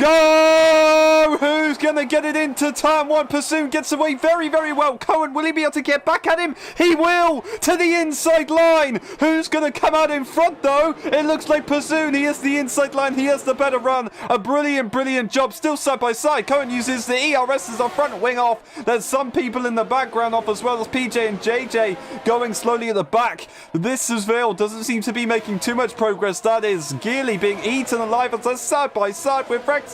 Go! Who's going to get it into turn one? Pursuit gets away very, very well. Cohen, will he be able to get back at him? He will! To the inside line. Who's going to come out in front, though? It looks like Pursuit. He has the inside line. He has the better run. A brilliant, brilliant job. Still side by side. Cohen uses the ERS as a front wing off. There's some people in the background off as well as PJ and JJ going slowly at the back. This as Vale doesn't seem to be making too much progress. That is Geely being eaten alive as a side by side with Rexty.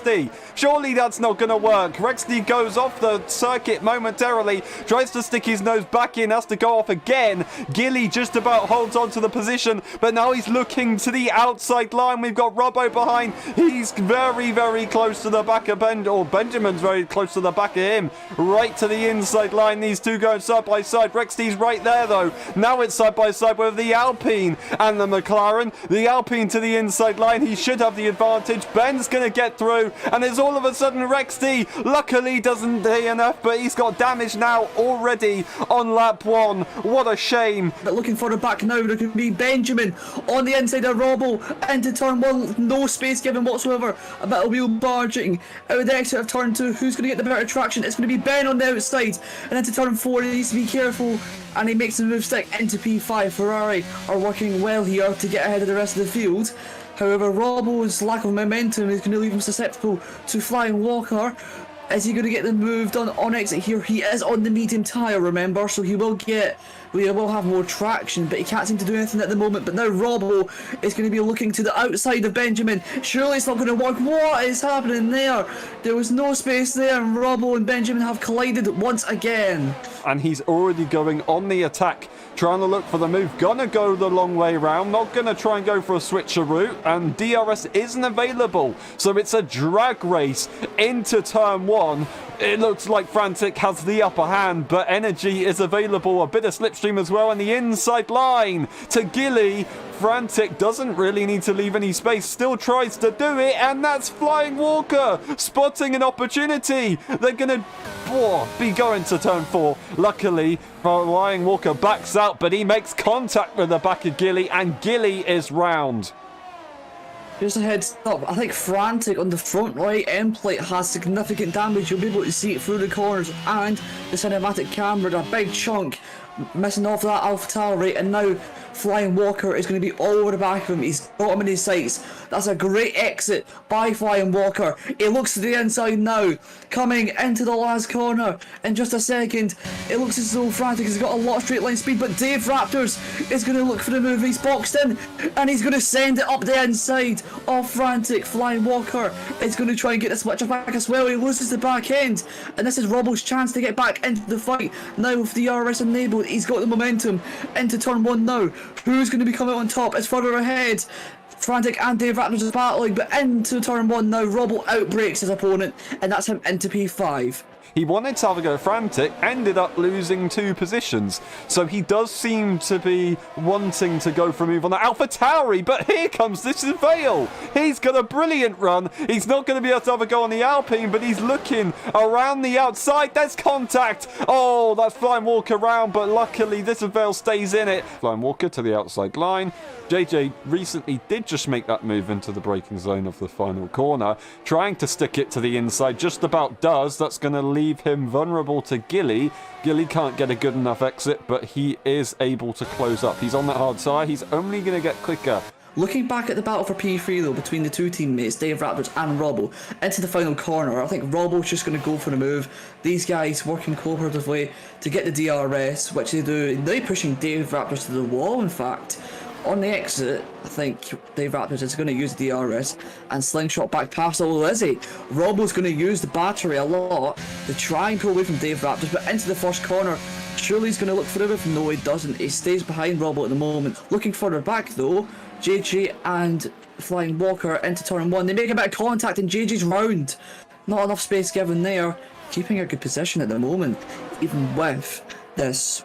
Surely that's not going to work. Rexty goes off the circuit momentarily, tries to stick his nose back in, has to go off again. Geely just about holds on to the position, but now he's looking to the outside line. We've got Robbo behind. He's very, very close to the back of Benjamin's very close to the back of him. Right to the inside line. These two going side by side. Rexty's right there though. Now it's side by side with the Alpine and the McLaren. The Alpine to the inside line. He should have the advantage. Ben's going to get through, and there's all of a sudden Rexty luckily doesn't do enough, but he's got damage now already on lap one. What a shame. But looking for the back now, there could be Benjamin on the inside of Robbo into turn one, no space given whatsoever. A bit of wheel barging out of the exit of turn two. Who's going to get the better traction? It's going to be Ben on the outside, and into turn four he needs to be careful, and he makes the move stick into P5. Ferrari are working well here to get ahead of the rest of the field. However, Robbo's lack of momentum is going to leave him susceptible to Flying Walker. Is he going to get the move done on exit here? He is on the medium tyre, remember, so he will have more traction, but he can't seem to do anything at the moment. But now Robbo is going to be looking to the outside of Benjamin. Surely it's not going to work. What is happening there? There was no space there, and Robbo and Benjamin have collided once again. And he's already going on the attack, trying to look for the move. Gonna go the long way round, not gonna try and go for a switcher route, and DRS isn't available. So it's a drag race into turn one. It looks like Frantic has the upper hand, but energy is available. A bit of slipstream as well, and the inside line to Gilly. Frantic doesn't really need to leave any space, still tries to do it, and that's Flying Walker spotting an opportunity. They're going to be going to turn four. Luckily, Flying Walker backs out, but he makes contact with the back of Gilly, and Gilly is round. Just a heads up, I think Frantic on the front right end plate has significant damage. You'll be able to see it through the corners and the cinematic camera. A big chunk missing off that AlphaTauri, and now Flying Walker is going to be all over the back of him. He's got him in his sights. That's a great exit by Flying Walker. He looks to the inside now, coming into the last corner in just a second. It looks as though Frantic has got a lot of straight line speed, but Dave Raptors is going to look for the move. He's boxed in, and he's going to send it up the inside of Frantic. Flying Walker is going to try and get this much back as well. He loses the back end, and this is Robbo's chance to get back into the fight. Now with the RS enabled, he's got the momentum into turn one now. Who's going to be coming on top? It's further ahead. Frantic and Dave Raptors is battling, but into turn one now. Robbo outbreaks his opponent, and that's him into P5. He wanted to have a go Frantic, ended up losing 2 positions. So he does seem to be wanting to go for a move on the AlphaTauri, but here comes this is Vale. He's got a brilliant run. He's not going to be able to have a go on the Alpine, but he's looking around the outside. There's contact. Oh, that's Flying Walker round, but luckily this Vale stays in it. Flying Walker to the outside line. JJ recently did just make that move into the braking zone of the final corner, trying to stick it to the inside, just about does. That's going to leave him vulnerable to Gilly. Gilly can't get a good enough exit, but he is able to close up. He's on that hard tyre. He's only going to get quicker. Looking back at the battle for P3 though, between the two teammates, Dave Raptors and Robbo, into the final corner, I think Robbo's just going to go for the move. These guys working cooperatively to get the DRS, which they do. They're pushing Dave Raptors to the wall, in fact. On the exit, I think Dave Raptors is going to use the DRS and slingshot back past Lizzie. Robbo's going to use the battery a lot to try and pull away from Dave Raptors, but into the first corner. Surely he's going to look for the move. No, he doesn't. He stays behind Robbo at the moment. Looking further back though, JJ and Flying Walker into turn one. They make a bit of contact and JJ's round. Not enough space given there. Keeping a good position at the moment, even with this,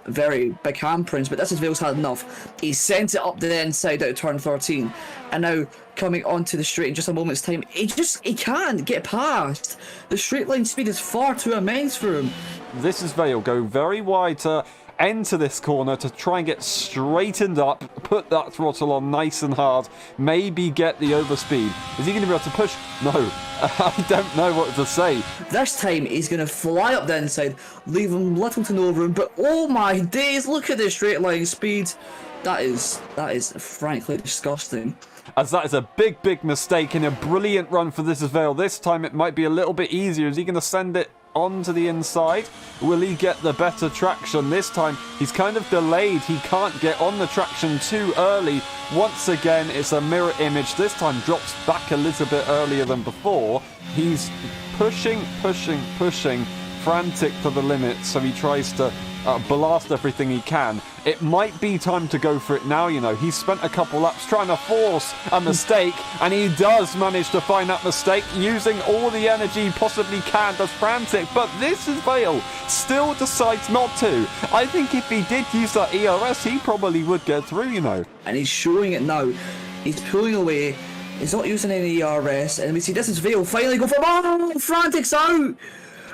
very big handprints, but this is Vale's had enough. He sent it up the inside out of turn 13, and now coming onto the straight in just a moment's time, he can't get past. The straight line speed is far too immense for him. This is Vale go very wide to enter this corner to try and get straightened up, put that throttle on nice and hard, maybe get the overspeed. Is he going to be able to push? No. I don't know what to say. This time he's going to fly up the inside, leave him little to no room, but oh my days, look at the straight line speed. That is frankly disgusting. As that is a big mistake and a brilliant run for this as well. This time it might be a little bit easier. Is he going to send it onto the inside? Will he get the better traction? This time he's kind of delayed. He can't get on the traction too early. Once again, it's a mirror image. This time drops back a little bit earlier than before. He's pushing, frantic to the limit, so he tries to blast everything he can. It might be time to go for it now, you know. He's spent a couple laps trying to force a mistake, and he does manage to find that mistake, using all the energy he possibly can, does frantic, but this is Vale still decides not to. I think if he did use that ERS, he probably would get through, you know. And he's showing it now. He's pulling away. He's not using any ERS, and we see this is Vale finally go for Frantic's out!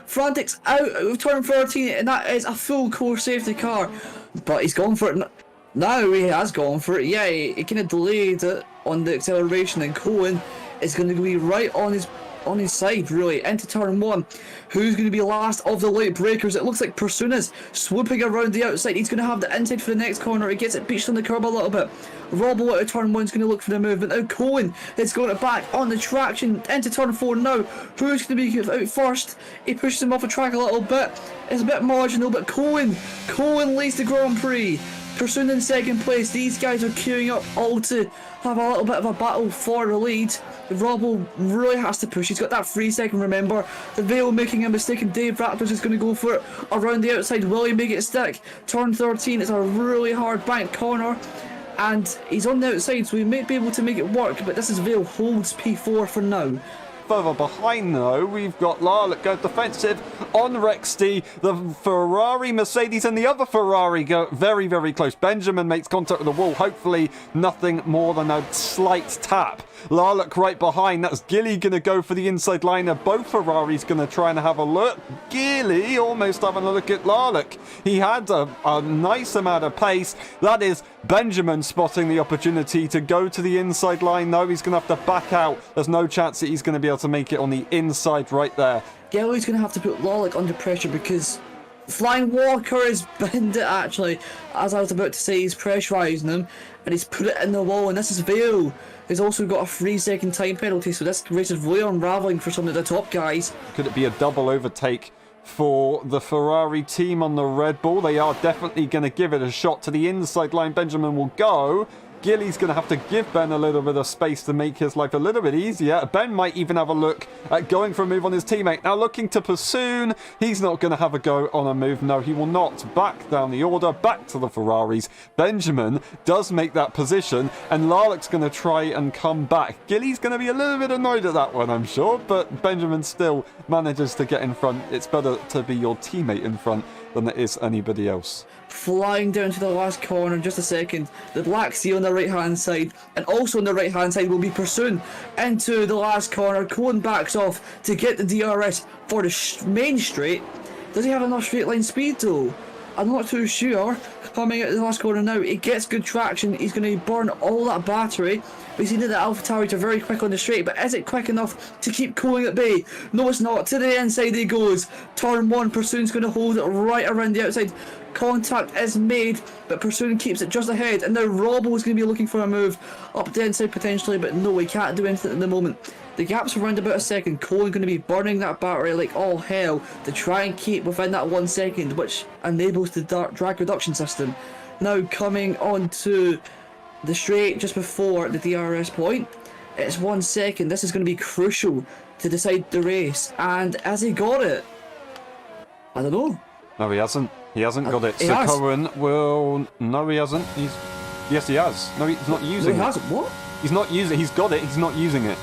Frantic's out of turn 13, and that is a full core safety car. But he's gone for it. Now he has gone for it. Yeah, he kind of delayed it on the acceleration, and Cohen is going to be right on his side, really, into turn 1. Who's going to be last of the late breakers? It looks like Pursuna's swooping around the outside. He's going to have the inside for the next corner. He gets it beached on the curb a little bit. Robbo out of turn 1 is going to look for the movement. Now Cohen is going to back on the traction into turn 4 now. Who's going to be out first? He pushes him off the track a little bit. It's a bit marginal, but Cohen leads the Grand Prix. Pursuing in second place. These guys are queuing up all to have a little bit of a battle for the lead. Robbo really has to push. He's got that 3 second, remember. The Vale making a mistake, and Dave Raptors is going to go for it around the outside. Will he make it stick? Turn 13 is a really hard bank corner, and he's on the outside, so he may be able to make it work, but this is Vale holds P4 for now. Further behind, though, we've got Larlock go defensive on Rexty. The Ferrari, Mercedes, and the other Ferrari go very close. Benjamin makes contact with the wall. Hopefully, nothing more than a slight tap. Larlock right behind. That's Gilly going to go for the inside liner. Both Ferraris going to try and have a look. Gilly almost having a look at Larlock. He had a nice amount of pace. That is Benjamin spotting the opportunity to go to the inside line. No, he's going to have to back out. There's no chance that he's going to be able to make it on the inside right there. Gilly's going to have to put Larlock under pressure, because Flying Walker has binned it, actually. As I was about to say, he's pressurising him, and he's put it in the wall, and this is Vale. He's also got a 3 second time penalty, so this race is really unravelling for some of the top guys. Could it be a double overtake for the Ferrari team on the Red Bull? They are definitely going to give it a shot. To the inside line, Benjamin will go. Gilly's going to have to give Ben a little bit of space to make his life a little bit easier. Ben might even have a look at going for a move on his teammate. Now looking to Pursoon. He's not going to have a go on a move. No, he will not. Back down the order. Back to the Ferraris. Benjamin does make that position, and Larlock's going to try and come back. Gilly's going to be a little bit annoyed at that one, I'm sure, but Benjamin still manages to get in front. It's better to be your teammate in front than it is anybody else. Flying down to the last corner in just a second. The Black Sea on the right hand side, and also on the right hand side will be Pursuing into the last corner. Cohen backs off to get the DRS for the main straight. Does he have enough straight line speed though? I'm not too sure. Coming out of the last corner now, he gets good traction. He's going to burn all that battery. We've seen that the Alpha Towers are very quick on the straight, but is it quick enough to keep Cohen at bay? No, it's not. To the inside he goes. Turn 1, Pursuing's going to hold it right around the outside. Contact is made, but Pursuing keeps it just ahead, and now Robbo is going to be looking for a move up the inside potentially, but no, he can't do anything at the moment. The gap's around about a second. Cohen going to be burning that battery like all hell to try and keep within that 1 second, which enables the drag reduction system. Now coming onto the straight just before the DRS point, it's 1 second. This is going to be crucial to decide the race, and has he got it? I don't know. No, he hasn't. He hasn't got it. He So has. Cohen will... No, he hasn't. Yes, he has. No, he's not using No, he it. hasn't. What? He's not using it. He's got it. He's not using it.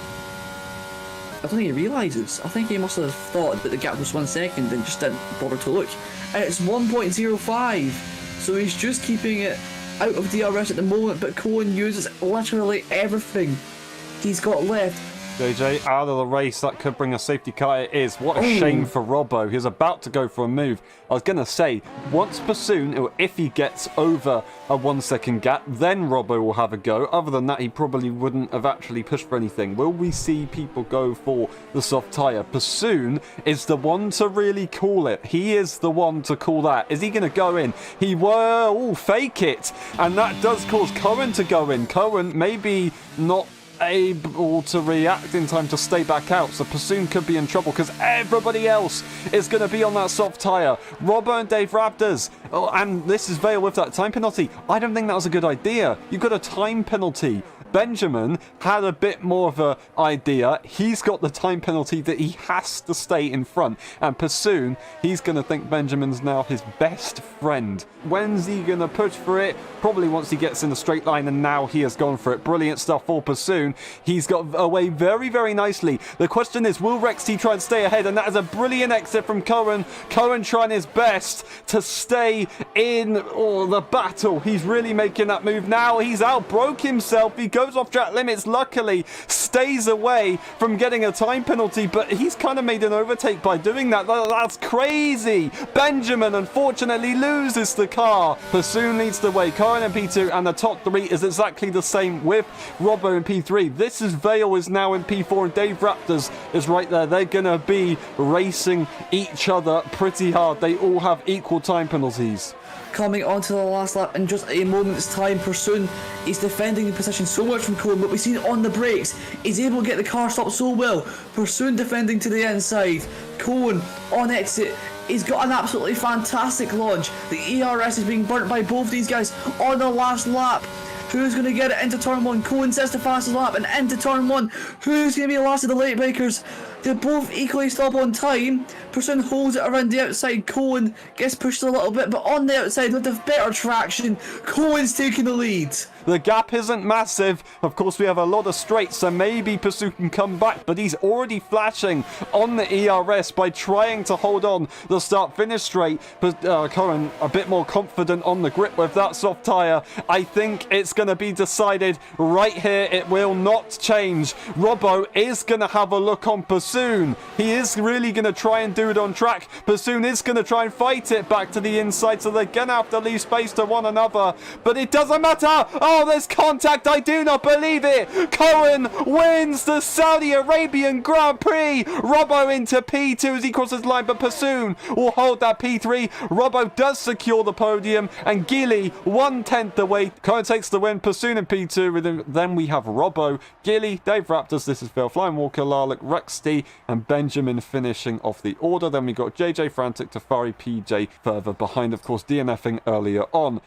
I don't think he realises. I think he must have thought that the gap was 1 second and just didn't bother to look. And it's 1.05. So he's just keeping it out of DRS at the moment, but Cohen uses literally everything he's got left JJ out of the race. That could bring a safety car. It is. What a shame for Robbo. He's about to go for a move. I was going to say, once Bassoon, or if he gets over a 1 second gap, then Robbo will have a go. Other than that, he probably wouldn't have actually pushed for anything. Will we see people go for the soft tyre? Bassoon is the one to really call it. He is the one to call that. Is he going to go in? He will fake it. And that does cause Cohen to go in. Cohen maybe not able to react in time to stay back out, so Bassoon could be in trouble because everybody else is going to be on that soft tyre. Robbo and Dave Raptors, and this is Vale with that time penalty. I don't think that was a good idea. You've got a time penalty. Benjamin had a bit more of an idea. He's got the time penalty that he has to stay in front. And Bassoon, he's going to think Benjamin's now his best friend. When's he going to push for it? Probably once he gets in the straight line, and now he has gone for it. Brilliant stuff for Bassoon. He's got away very, very nicely. The question is, will Rexty try and stay ahead? And that is a brilliant exit from Cohen. Cohen trying his best to stay in the battle. He's really making that move now. He's outbroke himself. He goes off track limits, luckily stays away from getting a time penalty, but he's kind of made an overtake by doing that. That's crazy. Benjamin unfortunately loses the car. Bassoon leads the way. Cohen in P2, and the top three is exactly the same with Robbo in P3. This is Vale is now in P4, and Dave Raptors is right there. They're gonna be racing each other pretty hard. They all have equal time penalties. Coming onto the last lap in just a moment's time, Bassoon is defending the position so much from Cohen, but we've seen on the brakes, he's able to get the car stopped so well. Bassoon defending to the inside, Cohen on exit. He's got an absolutely fantastic launch. The ERS is being burnt by both these guys on the last lap. Who's going to get it into turn 1? Cohen sets the fastest lap and into turn 1. Who's going to be the last of the late breakers? They both equally stop on time. Bassoon holds it around the outside. Cohen gets pushed a little bit, but on the outside with the better traction, Cohen's taking the lead. The gap isn't massive. Of course, we have a lot of straights, so maybe Bassoon can come back, but he's already flashing on the ERS by trying to hold on the start-finish straight. But Cohen a bit more confident on the grip with that soft tyre. I think it's going to be decided right here. It will not change. Robbo is going to have a look on Bassoon. He is really going to try and do it on track. Bassoon is going to try and fight it back to the inside, so they're going to have to leave space to one another. But it doesn't matter. Oh, there's contact. I do not believe it. Cohen wins the Saudi Arabian Grand Prix. Robbo into P2 as he crosses the line, but Bassoon will hold that P3. Robbo does secure the podium, and Gilly 1/10 away. Cohen takes the win. Bassoon in P2. Then we have Robbo, Gilly, Dave Raptors. This is Phil, Flying Walker, Larlick, Rexty, and Benjamin finishing off the order. Then we got JJ Frantic, Tafari, PJ further behind, of course, DNFing earlier on.